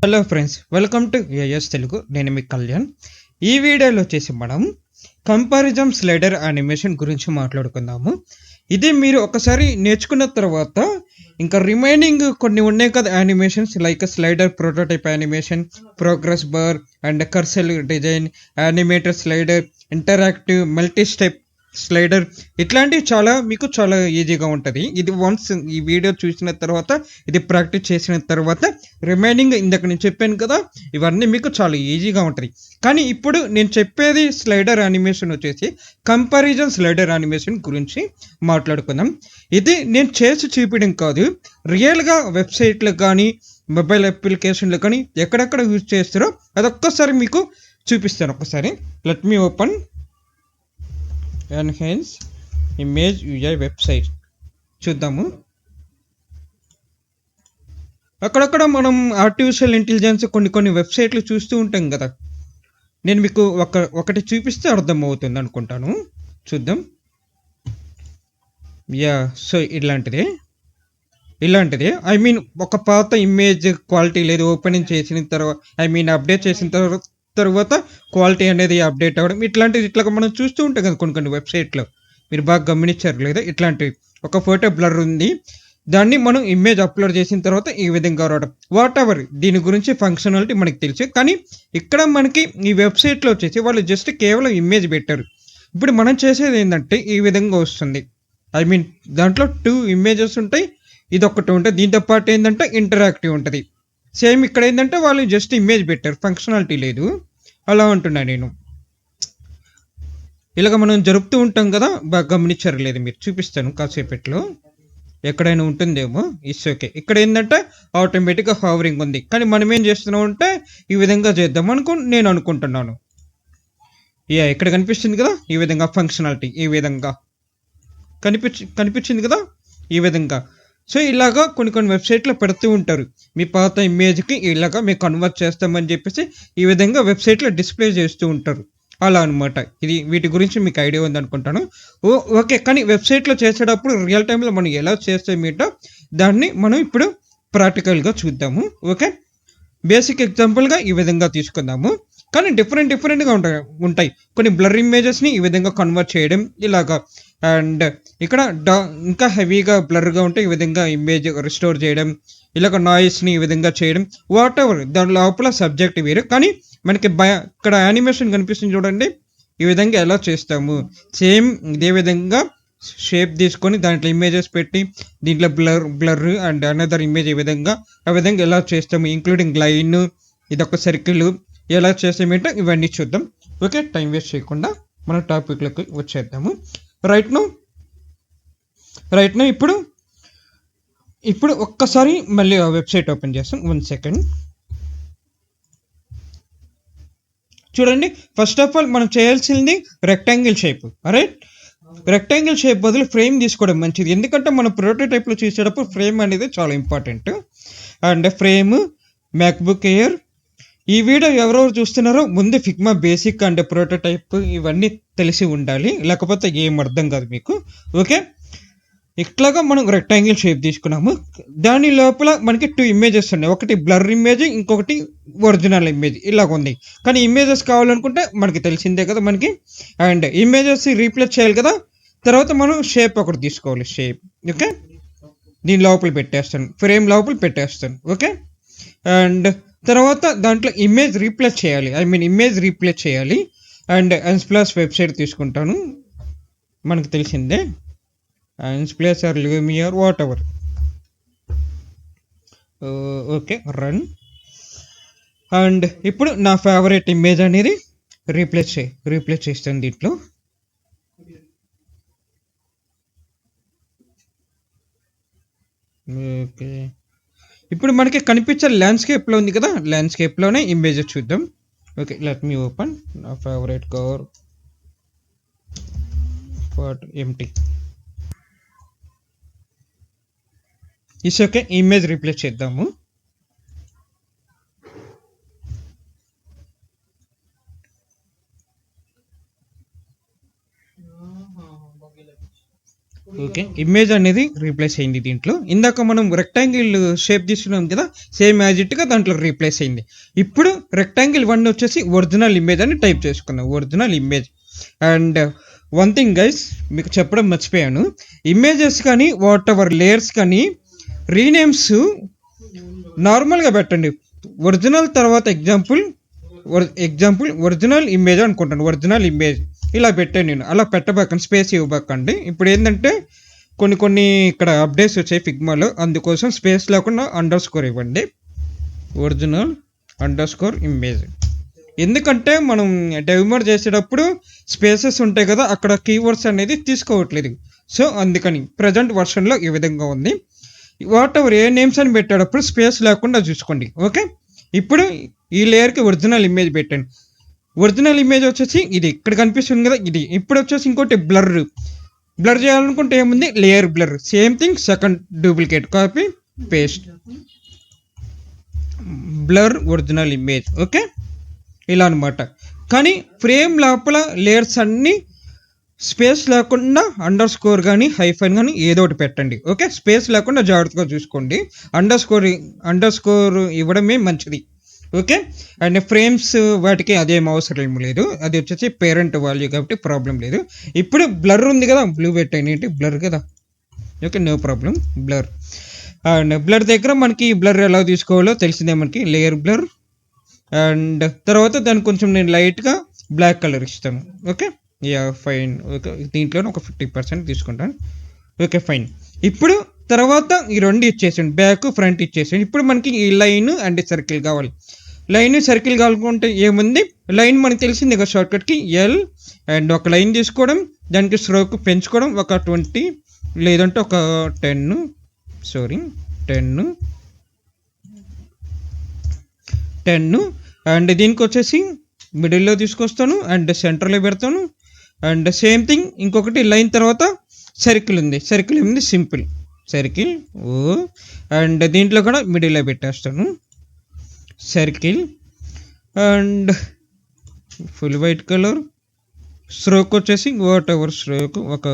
Hello friends, welcome to AS Telugu. నేను మీ కళ్యాణ్. ఈ వీడియోలో వచ్చేసి మనం కంపారిజన్ స్లైడర్ యానిమేషన్ గురించి మాట్లాడుకుందాము. ఇది మీరు ఒకసారి నేర్చుకున్న తర్వాత ఇంకా రిమైనింగ్ కొన్ని ఉన్నాయి కదా animations, like slider prototype animation, progress bar and carousel design, animator slider, interactive multi step slider, ఇట్లాంటివి మీకు చాలా ఈజీగా ఉంటుంది. ఇది వన్స్ ఈ వీడియో చూసిన తర్వాత, ఇది ప్రాక్టీస్ చేసిన తర్వాత రిమైనింగ్ ఇందాక నేను చెప్పాను కదా, ఇవన్నీ మీకు చాలా ఈజీగా ఉంటుంది. కానీ ఇప్పుడు నేను చెప్పేది స్లైడర్ యానిమేషన్ వచ్చేసి కంపారిజన్ స్లైడర్ యానిమేషన్ గురించి మాట్లాడుకుందాం. ఇది నేను చేసి చూపించడం కాదు, రియల్గా వెబ్సైట్లు కానీ మొబైల్ అప్లికేషన్లు కానీ ఎక్కడెక్కడ యూజ్ చేస్తారో అదొక్కసారి మీకు చూపిస్తాను. ఒకసారి let me open enhance image UI website చూద్దాము. అక్కడక్కడ మనం ఆర్టిఫిషియల్ ఇంటెలిజెన్స్ కొన్ని వెబ్సైట్లు చూస్తూ ఉంటాం కదా. నేను మీకు ఒకటి చూపిస్తే అర్థమవుతుంది అనుకుంటాను. చూద్దాం. సో ఇలాంటిదే ఐ మీన్ ఒక పాత ఇమేజ్ క్వాలిటీ లేదు, ఓపెనింగ్ చేసిన తర్వాత అప్డేట్ చేసిన తర్వాత క్వాలిటీ అనేది అప్డేట్ అవ్వడం, ఇట్లాగా మనం చూస్తూ ఉంటాం కదా కొన్ని వెబ్సైట్లో. మీరు బాగా గమనించారు లేదా? ఇట్లాంటివి ఒక ఫోటో బ్లర్ ఉంది, దాన్ని మనం ఇమేజ్ అప్లోడ్ చేసిన తర్వాత ఈ విధంగా రావడం, వాట్ ఎవర్ దీని గురించి ఫంక్షనాలిటీ మనకి తెలుసు. కానీ ఇక్కడ మనకి ఈ వెబ్సైట్లో వచ్చేసి వాళ్ళు జస్ట్ కేవలం ఇమేజ్ పెట్టారు. ఇప్పుడు మనం చేసేది ఏంటంటే ఈ విధంగా వస్తుంది. దాంట్లో 2 ఇమేజెస్ ఉంటాయి, ఇది ఒకటి ఉంటుంది. దీంతో పాటు ఏంటంటే ఇంటరాక్టివ్ ఉంటుంది. సేమ్ ఇక్కడ ఏంటంటే వాళ్ళు జస్ట్ ఇమేజ్ పెట్టారు, ఫంక్షనాలిటీ లేదు. అలా అంటున్నా నేను. ఇలాగ మనం జరుపుతూ ఉంటాం కదా, బాగా గమనించారు లేదు మీరు? చూపిస్తాను కాసేపట్లో, ఎక్కడైనా ఉంటుందేమో. It's okay. ఇక్కడ ఏంటంటే ఆటోమేటిక్గా హవరింగ్ ఉంది, కానీ మనం ఏం చేస్తున్నాం అంటే ఈ విధంగా చేద్దాం నేను అనుకుంటున్నాను. ఇక్కడ కనిపిస్తుంది కదా ఈ విధంగా ఫంక్షనాలిటీ, ఈ విధంగా కనిపించింది కదా ఈ విధంగా. సో ఇలాగా కొన్ని వెబ్సైట్లో పెడుతూ ఉంటారు, మీ పాత ఇమేజ్కి ఇలాగా మేము కన్వర్ట్ చేస్తామని చెప్పేసి ఈ విధంగా వెబ్సైట్లో డిస్ప్లే చేస్తూ ఉంటారు. అలా అనమాట. ఇది వీటి గురించి మీకు ఐడియా ఉంది అనుకుంటాను. ఓకే. కానీ వెబ్సైట్లో చేసేటప్పుడు రియల్ టైంలో మనం ఎలా చేస్తామేంటో దాన్ని మనం ఇప్పుడు ప్రాక్టికల్గా చూద్దాము. ఓకే. బేసిక్ ఎగ్జాంపుల్గా ఈ విధంగా తీసుకుందాము. కానీ డిఫరెంట్గా ఉంటాయి. కొన్ని బ్లర్ ఇమేజెస్ని ఈ విధంగా కన్వర్ట్ చేయడం ఇలాగా, అండ్ ఇక్కడ ఇంకా హెవీగా బ్లర్గా ఉంటే ఈ విధంగా ఇమేజ్ రిస్టోర్ చేయడం, ఇలాగ నాయిస్ని ఈ విధంగా చేయడం, వాట్ ఎవర్ దాని లోపల సబ్జెక్ట్ వేరు. కానీ మనకి ఇక్కడ యానిమేషన్ కనిపిస్తుంది చూడండి, ఈ విధంగా ఎలా చేస్తాము. సేమ్ ఇదే విధంగా షేప్ తీసుకొని దాంట్లో ఇమేజెస్ పెట్టి దీంట్లో బ్లర్ అండ్ అనదర్ ఇమేజ్ ఆ విధంగా ఎలా చేస్తాము, ఇంక్లూడింగ్ లైన్, ఇదొక సర్కిల్, ఎలా చేస్తామేంటో ఇవన్నీ చూద్దాం. ఓకే. టైం వేస్ట్ చేయకుండా మన టాపిక్లోకి వచ్చేద్దాము. రైట్ నో ఇప్పుడు ఒక్కసారి మళ్ళీ ఆ వెబ్సైట్ ఓపెన్ చేస్తాం. 1 సెకండ్. చూడండి, ఫస్ట్ ఆఫ్ ఆల్ మనం చేయాల్సింది rectangle shape. Right, rectangle shape బదులు ఫ్రేమ్ తీసుకోవడం మంచిది, ఎందుకంటే మనం ప్రోటోటైప్లో చూసేటప్పుడు ఫ్రేమ్ అనేది చాలా important. And frame, MacBook air. ఈ వీడియో ఎవరెవరు చూస్తున్నారో ముందు ఫిగ్మా బేసిక్ అండ్ ప్రోటోటైప్ ఇవన్నీ తెలిసి ఉండాలి, లేకపోతే ఏం అర్థం కాదు మీకు. ఓకే. ఇట్లాగా మనం రెక్టాంగిల్ షేప్ తీసుకున్నాము. దాని లోపల మనకి 2 ఇమేజెస్ ఉన్నాయి, ఒకటి బ్లర్ ఇమేజ్, ఇంకొకటి ఒరిజినల్ ఇమేజ్. ఇలాగ ఉంది. కానీ ఇమేజెస్ కావాలనుకుంటే మనకి తెలిసిందే కదా మనకి, అండ్ ఇమేజెస్ రీప్లేస్ చేయాలి కదా. తర్వాత మనం షేప్ ఒకటి తీసుకోవాలి, షేప్. ఓకే. దీని లోపల పెట్టేస్తాను, ఫ్రేమ్ లోపల పెట్టేస్తాను. ఓకే. అండ్ తర్వాత దాంట్లో ఇమేజ్ రీప్లేస్ చేయాలి. అండ్ ఎన్స్ప్లాష్ వెబ్సైట్ తీసుకుంటాను, మనకు తెలిసిందే. Unsplash or Lumiere whatever. Okay, run. And ఇప్పుడు నా ఫేవరెట్ ఇమేజ్ అనేది రీప్లేస్ చేస్తాను దీంట్లో. ఓకే. ఇప్పుడు మనకి కనిపించే ల్యాండ్స్కేప్లో ఉంది కదా, ల్యాండ్స్కేప్లోనే ఇమేజ్ చూద్దాం. ఓకే, లెట్ మీ ఓపెన్ నా favourite cover for empty. It's okay. Image replace చేద్దాము. ఓకే, ఇమేజ్ అనేది రీప్లేస్ అయింది దీంట్లో. ఇందాక మనం రెక్టాంగిల్ షేప్ తీసుకున్నాం కదా, సేమ్ యాజ్ ఇట్గా దాంట్లో రీప్లేస్ అయింది. ఇప్పుడు రెక్టాంగిల్ 1 వచ్చేసి ఒరిజినల్ ఇమేజ్ అని టైప్ చేసుకున్నాం, original image. And one thing guys, మీకు చెప్పడం మర్చిపోయాను, ఇమేజెస్ కానీ వాట్ ఎవర్ లేయర్స్ కానీ రీనేమ్స్ నార్మల్గా పెట్టండి. ఒరిజినల్ తర్వాత ఎగ్జాంపుల్ ఒరిజినల్ ఇమేజ్ అనుకుంటాను, ఒరిజినల్ ఇమేజ్ ఇలా పెట్టాను నేను. అలా పెట్టబాకండి, స్పేస్ ఇవ్వబాకండి. ఇప్పుడు ఏంటంటే కొన్ని ఇక్కడ అప్డేట్స్ వచ్చాయి ఫిగ్మాలో, అందుకోసం స్పేస్ లేకుండా _ ఇవ్వండి, ఒరిజినల్ _ ఇమేజ్. ఎందుకంటే మనం డెవిమర్ చేసేటప్పుడు స్పేసెస్ ఉంటాయి కదా, అక్కడ కీవర్డ్స్ అనేది తీసుకోవట్లేదు. సో అందుకని ప్రజెంట్ వర్షన్లో ఈ విధంగా ఉంది. వాట్ ఎవర్ ఏ నేమ్స్ అని పెట్టేటప్పుడు స్పేస్ లేకుండా చూసుకోండి. ఓకే, ఇప్పుడు ఈ లేయర్కి ఒరిజినల్ ఇమేజ్ పెట్టండి. ఒరిజినల్ ఇమేజ్ వచ్చేసి ఇది ఇక్కడ కనిపిస్తుంది కదా, ఇది. ఇప్పుడు వచ్చేసి ఇంకోటి బ్లర్ చేయాలనుకుంటే ఏముంది, layer blur, same thing, second duplicate, copy paste, blur original image. Okay, ఇలా అనమాట. కానీ ఫ్రేమ్ లోపల లేయర్స్ అన్నీ స్పేస్ లేకుండా _ కానీ హైఫన్ కానీ ఏదో ఒకటి పెట్టండి. ఓకే, స్పేస్ లేకుండా జాగ్రత్తగా చూసుకోండి, _ ఇవ్వడమే మంచిది. ఓకే, అండ్ ఫ్రేమ్స్ వాటికి అదేం అవసరం లేదు, అది వచ్చేసి పేరెంట్ వాల్యూ కాబట్టి ప్రాబ్లం లేదు. ఇప్పుడు బ్లర్ ఉంది కదా, బ్లూ పెట్టండి, ఏంటి బ్లర్ కదా. Okay, no problem, blur. And blur దగ్గర మనకి బ్లర్ ఎలా తీసుకోవాలో తెలిసిందే మనకి, లేయర్ బ్లర్. అండ్ తర్వాత దాన్ని కొంచెం నేను లైట్గా బ్లాక్ కలర్ ఇస్తాను. Okay, yeah fine. ఓకే, దీంట్లోనే ఒక 50% తీసుకుంటాను. Okay fine. ఇప్పుడు తర్వాత ఈ రెండు ఇచ్చేసాను, బ్యాక్ ఫ్రంట్ ఇచ్చేసాను. ఇప్పుడు మనకి ఈ లైన్ అండ్ సర్కిల్ కావాలి. లైన్ సర్కిల్ కావాలనుకుంటే ఏముంది, లైన్ మనకి తెలిసింది కదా షార్ట్కట్కి ఎల్, అండ్ ఒక లైన్ తీసుకోవడం, దానికి స్ట్రోక్ పెంచుకోవడం ఒక 20 లేదంటే ఒక 10. అండ్ దీనికి వచ్చేసి మిడిల్లో తీసుకొస్తాను అండ్ సెంటర్లో పెడతాను. అండ్ సేమ్ థింగ్ ఇంకొకటి లైన్ తర్వాత సర్కిల్ ఉంది, సింపుల్ సర్కిల్ ఓ. అండ్ దీంట్లో కూడా మిడిల్లో పెట్టేస్తాను circle. And full white colour, stroke వచ్చేసి వాట్ ఎవర్ స్ట్రోక్ ఒక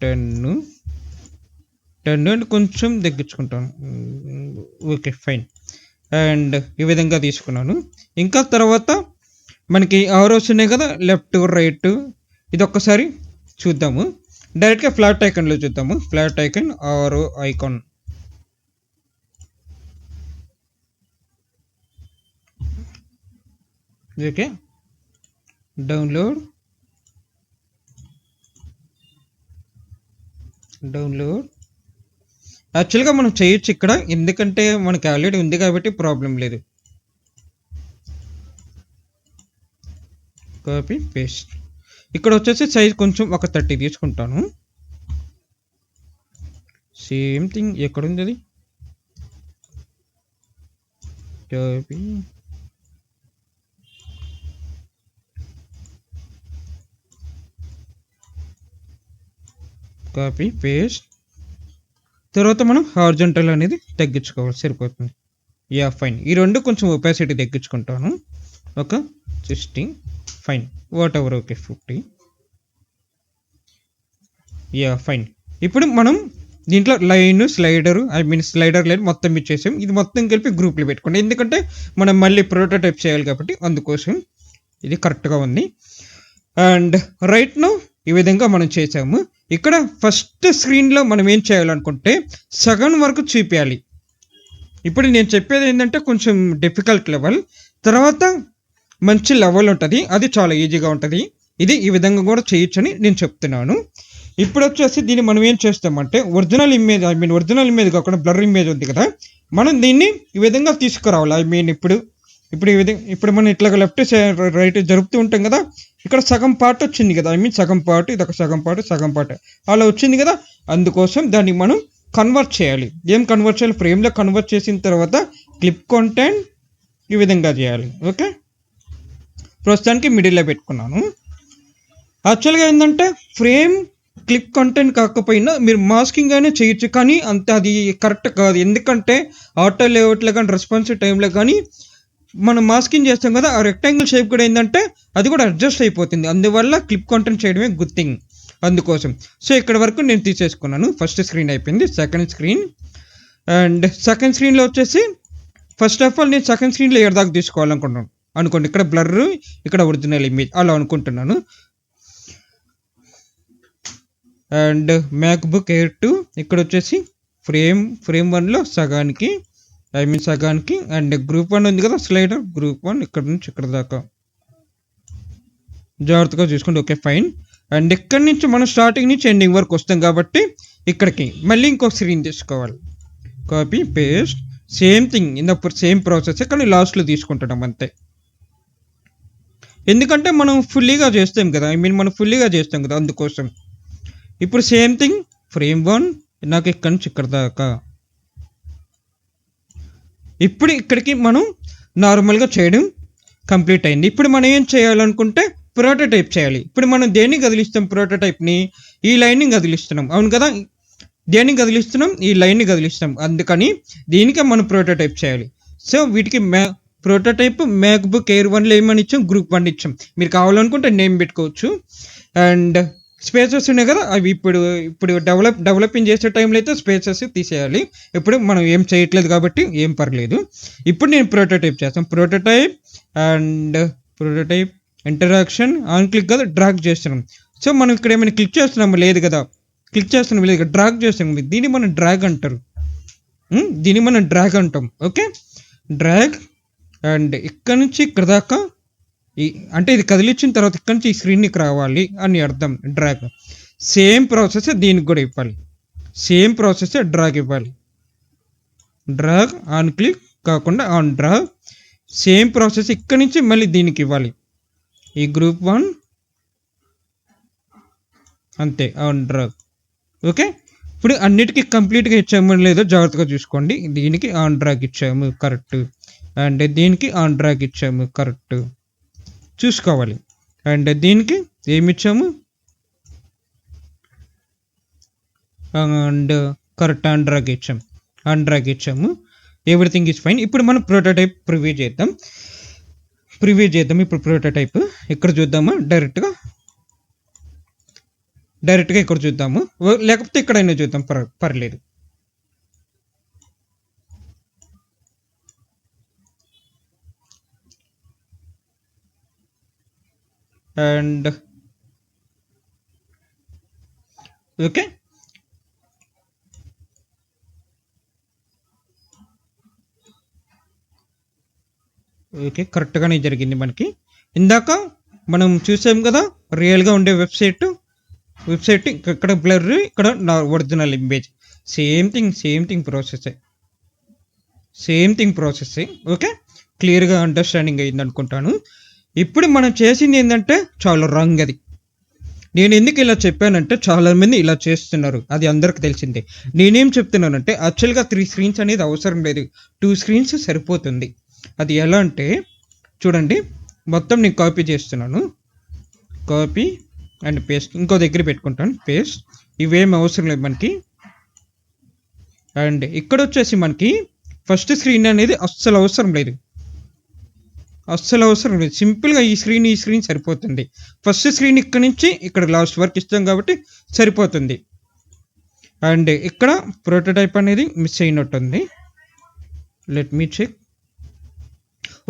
10 అండ్ కొంచెం తగ్గించుకుంటాను. Okay fine. అండ్ ఈ విధంగా తీసుకున్నాను. ఇంకా తర్వాత మనకి ఆరోస్ ఉన్నాయి కదా, లెఫ్ట్ రైట్, ఇది ఒక్కసారి చూద్దాము. డైరెక్ట్గా ఫ్లాట్ ఐకాన్లో చూద్దాము, ఫ్లాట్ ఐకాన్ ఆరో ఐకాన్. Okay, download. యాక్చువల్గా మనం చేయొచ్చు ఇక్కడ, ఎందుకంటే మనకి ఆల్రెడీ ఉంది కాబట్టి ప్రాబ్లం లేదు. Copy paste. ఇక్కడ వచ్చేసి సైజ్ కొంచెం ఒక 30 తీసుకుంటాను. సేమ్ థింగ్ ఎక్కడుంది అది, కాపీ పేస్ట్. తర్వాత మనం హారిజాంటల్ అనేది తగ్గించుకోవాలి, సరిపోతుంది. Yeah fine. ఈ రెండు కొంచెం ఒపాసిటీ తగ్గించుకుంటాను. ఒక 60 fine, what ever. Okay 50. Yeah fine. ఇప్పుడు మనం దీంట్లో లైన్ స్లైడర్ లైన్ మొత్తం ఇచ్చేసాం. ఇది మొత్తం కలిపి గ్రూప్లో పెట్టుకోండి, ఎందుకంటే మనం మళ్ళీ ప్రోటోటైప్ చేయాలి కాబట్టి అందుకోసం ఇది కరెక్ట్గా ఉంది. అండ్ రైట్ నౌ ఈ విధంగా మనం చేసాము. ఇక్కడ ఫస్ట్ స్క్రీన్లో మనం ఏం చేయాలనుకుంటే సగం వరకు చూపించాలి. ఇప్పుడు నేను చెప్పేది ఏంటంటే కొంచెం డిఫికల్ట్ లెవెల్, తర్వాత మంచి లెవెల్ ఉంటుంది, అది చాలా ఈజీగా ఉంటుంది. ఇది ఈ విధంగా కూడా చేయొచ్చని నేను చెప్తున్నాను. ఇప్పుడు వచ్చేసి దీన్ని మనం ఏం చేస్తామంటే ఒరిజినల్ ఇమేజ్ కాకుండా బ్లర్ ఇమేజ్ ఉంది కదా, మనం దీన్ని ఈ విధంగా తీసుకురావాలి. ఇప్పుడు మనం ఇట్లా లెఫ్ట్ రైట్ జరుపుతూ ఉంటాం కదా, ఇక్కడ సగం పార్ట్ వచ్చింది కదా, సగం పార్ట్, ఇది ఒక సగం పార్ట్ అలా వచ్చింది కదా. అందుకోసం దాన్ని మనం కన్వర్ట్ చేయాలి. ఏం కన్వర్ట్ చేయాలి, ఫ్రేమ్లో కన్వర్ట్ చేసిన తర్వాత క్లిప్ కంటెంట్ ఈ విధంగా చేయాలి. ఓకే, ప్రస్తుతానికి మిడిల్లో పెట్టుకున్నాను. యాక్చువల్గా ఏంటంటే ఫ్రేమ్ క్లిప్ కంటెంట్ కాకపోయినా మీరు మాస్కింగ్ అయినా చేయొచ్చు, కానీ అంత అది కరెక్ట్ కాదు. ఎందుకంటే ఆటో లేఅవుట్లో కానీ రెస్పాన్సివ్ టైంలో కానీ మనం మాస్కింగ్ చేస్తాం కదా, ఆ రెక్టాంగిల్ షేప్ కూడా ఏంటంటే అది కూడా అడ్జస్ట్ అయిపోతుంది. అందువల్ల క్లిప్ కంటెంట్ చేయడమే గుడ్ థింగ్. అందుకోసం. సో ఇక్కడ వరకు నేను తీసేసుకున్నాను. ఫస్ట్ స్క్రీన్ అయిపోయింది. సెకండ్ స్క్రీన్, అండ్ సెకండ్ స్క్రీన్లో వచ్చేసి ఫస్ట్ ఆఫ్ ఆల్ నేను సెకండ్ స్క్రీన్లో ఎక్కడ దాకా తీసుకోవాలనుకుంటున్నాను అనుకోండి. ఇక్కడ బ్లర్, ఇక్కడ ఒరిజినల్ ఇమేజ్ అలా అనుకుంటున్నాను. అండ్ మ్యాక్బుక్ ఎయిర్ 2 ఇక్కడ వచ్చేసి ఫ్రేమ్ 1లో సగానికి, సగానికి. అండ్ గ్రూప్ 1 ఉంది కదా స్లైడర్, గ్రూప్ 1 ఇక్కడ నుంచి ఇక్కడ దాకా జాగ్రత్తగా చూసుకోండి. Okay fine. అండ్ ఇక్కడ నుంచి మనం స్టార్టింగ్ నుంచి ఎండింగ్ వరకు వస్తాం కాబట్టి ఇక్కడికి మళ్ళీ ఇంకో స్క్రీన్ తీసుకోవాలి. కాపీ పేస్ట్, సేమ్ థింగ్ ఇన్నప్పుడు సేమ్ ప్రాసెస్, కానీ లాస్ట్లో తీసుకుంటున్నాం అంతే. ఎందుకంటే మనం ఫుల్లీగా చేస్తాం కదా, మనం ఫుల్లీగా చేస్తాం కదా, అందుకోసం. ఇప్పుడు సేమ్ థింగ్ ఫ్రేమ్ 1 నాకు ఇక్కడ నుంచి ఇక్కడ దాకా. ఇప్పుడు ఇక్కడికి మనం నార్మల్గా చేయడం కంప్లీట్ అయింది. ఇప్పుడు మనం ఏం చేయాలనుకుంటే ప్రోటోటైప్ చేయాలి. ఇప్పుడు మనం దేన్ని కదిలిస్తాం? ప్రోటోటైప్ని, ఈ లైన్ని కదిలిస్తున్నాం, అవును కదా. దేన్ని కదిలిస్తున్నాం? ఈ లైన్ని కదిలిస్తాం. అందుకని దీనికి మనం ప్రోటోటైప్ చేయాలి. సో వీటికి ప్రోటోటైప్ మ్యాక్బుక్ ఎయిర్ 1లో ఏమని ఇచ్చాం? గ్రూప్ 1 ఇచ్చాం. మీరు కావాలనుకుంటే నేమ్ పెట్టుకోవచ్చు. అండ్ స్పేసెస్ ఉన్నాయి కదా, అవి ఇప్పుడు డెవలపింగ్ చేసే టైంలో అయితే స్పేసెస్ తీసేయాలి. ఇప్పుడు మనం ఏం చేయట్లేదు కాబట్టి ఏం పర్లేదు. ఇప్పుడు నేను ప్రోటోటైప్ చేస్తాను. Prototype and prototype interaction on click కదా, డ్రాగ్ చేస్తున్నాం. సో మనం ఇక్కడ ఏమైనా క్లిక్ చేస్తున్నాము? లేదు కదా, క్లిక్ చేస్తున్నాం లేదు, డ్రాగ్ చేస్తున్నాం. దీన్ని మనం డ్రాగ్ అంటారు, దీన్ని మనం డ్రాగ్ అంటాం. Okay, drag. అండ్ ఇక్కడ నుంచి ఇక్కడ దాకా, అంటే ఇది కదిలించిన తర్వాత ఇక్కడ నుంచి ఈ స్క్రీన్కి రావాలి అని అర్థం. డ్రాగ్ సేమ్ ప్రాసెస్ దీనికి కూడా ఇవ్వాలి. సేమ్ ప్రాసెస్ డ్రాగ్ ఇవ్వాలి. డ్రాగ్ ఆన్ క్లిక్ కాకుండా ఆన్ డ్రాగ్. సేమ్ ప్రాసెస్ ఇక్కడ నుంచి మళ్ళీ దీనికి ఇవ్వాలి. ఈ గ్రూప్ 1 అంతే, ఆన్ డ్రాగ్. ఓకే, ఇప్పుడు అన్నిటికీ కంప్లీట్గా ఇచ్చామో లేదో జాగ్రత్తగా చూసుకోండి. దీనికి ఆన్ డ్రాగ్ ఇచ్చాము, కరెక్ట్. అండ్ దీనికి ఆన్ డ్రాగ్ ఇచ్చాము, కరెక్ట్, చూసుకోవాలి. అండ్ దీనికి ఏమి ఇచ్చాము? అండ్ కరెక్ట్ ఆన్ డ్రాగ్ ఇచ్చాము. Everything is fine. ఇప్పుడు మనం ప్రోటోటైప్ ప్రివ్యూ చేద్దాం. ఇప్పుడు ప్రోటోటైప్ ఇక్కడ చూద్దామా? డైరెక్ట్గా ఇక్కడ చూద్దాము, లేకపోతే ఇక్కడైనా చూద్దాం, పర్లేదు. అండ్ ఓకే, కరెక్ట్గానే జరిగింది మనకి. ఇందాక మనం చూసాం కదా రియల్గా ఉండే వెబ్సైట్ ఇక్కడ బ్లర్, ఇక్కడ original image. Same thing process. Okay, క్లియర్గా అండర్స్టాండింగ్ అయింది అనుకుంటాను. ఇప్పుడు మనం చేసింది ఏంటంటే చాలా రాంగ్. అది నేను ఎందుకు ఇలా చెప్పానంటే చాలామంది ఇలా చేస్తున్నారు, అది అందరికి తెలిసిందే. నేనేం చెప్తున్నానంటే యాక్చువల్గా 3 స్క్రీన్స్ అనేది అవసరం లేదు, 2 స్క్రీన్స్ సరిపోతుంది. అది ఎలా అంటే చూడండి, మొత్తం నేను కాపీ చేస్తున్నాను, కాపీ అండ్ పేస్ట్, ఇంకో దగ్గర పెట్టుకుంటాను, పేస్ట్. ఇవేం అవసరం లేదు మనకి. అండ్ ఇక్కడ వచ్చేసి మనకి ఫస్ట్ స్క్రీన్ అనేది అస్సలు అవసరం లేదు. సింపుల్గా ఈ స్క్రీన్ సరిపోతుంది. ఫస్ట్ స్క్రీన్ ఇక్కడ నుంచి ఇక్కడ లాస్ట్ వరకు ఇస్తాం కాబట్టి సరిపోతుంది. అండ్ ఇక్కడ ప్రోటోటైప్ అనేది మిస్ అయినట్టుంది. Let me check.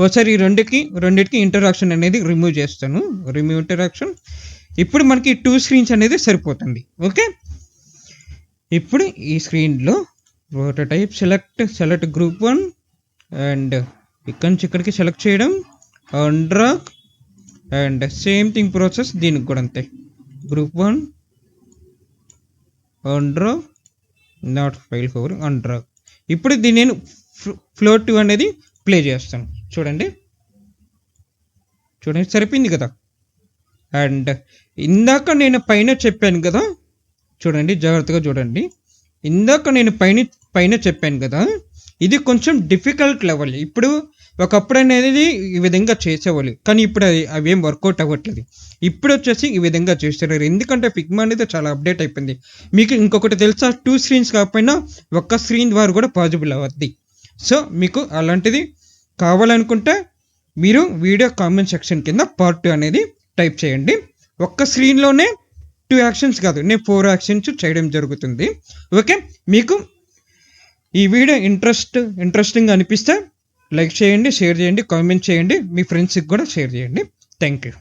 ఒకసారి ఈ రెండింటికి ఇంటరాక్షన్ అనేది రిమూవ్ చేస్తాను. Remove interaction. ఇప్పుడు మనకి 2 స్క్రీన్స్ అనేది సరిపోతుంది. ఓకే, ఇప్పుడు ఈ స్క్రీన్లో ప్రోటోటైప్ సెలెక్ట్ గ్రూప్ 1 అండ్ ఇక్కడి నుంచి ఇక్కడికి సెలెక్ట్ చేయడం, on drag. And same thing process దీనికి కూడా అంతే, group 1 on drag, not file over, on drag. ఇప్పుడు దీన్ని నేను ఫ్లోర్ 2 అనేది ప్లే చేస్తాను. చూడండి సరిపోయింది కదా. అండ్ ఇందాక నేను పైన చెప్పాను కదా, చూడండి జాగ్రత్తగా చూడండి. ఇందాక నేను పైన చెప్పాను కదా, ఇది కొంచెం డిఫికల్ట్ లెవెల్. ఇప్పుడు ఒకప్పుడు అనేది ఈ విధంగా చేసేవాళ్ళు, కానీ ఇప్పుడు అవేం వర్కౌట్ అవ్వట్లేదు. ఇప్పుడు వచ్చేసి ఈ విధంగా చేస్తున్నారు, ఎందుకంటే ఫిగ్మా అనేది చాలా అప్డేట్ అయిపోయింది. మీకు ఇంకొకటి తెలుసా, 2 స్క్రీన్స్ కాకపోయినా ఒక్క స్క్రీన్ ద్వారా కూడా పాసిబుల్ అవ్వద్ది. సో మీకు అలాంటిది కావాలనుకుంటే మీరు వీడియో కామెంట్ సెక్షన్ కింద పార్ట్ 2 అనేది టైప్ చేయండి. ఒక్క స్క్రీన్లోనే 2 యాక్షన్స్ కాదు, నేను 4 యాక్షన్స్ చేయడం జరుగుతుంది. ఓకే, మీకు ఈ వీడియో ఇంట్రెస్టింగ్ అనిపిస్తే లైక్ చేయండి, షేర్ చేయండి, కామెంట్ చేయండి, మీ ఫ్రెండ్స్కి కూడా షేర్ చేయండి. Thank you.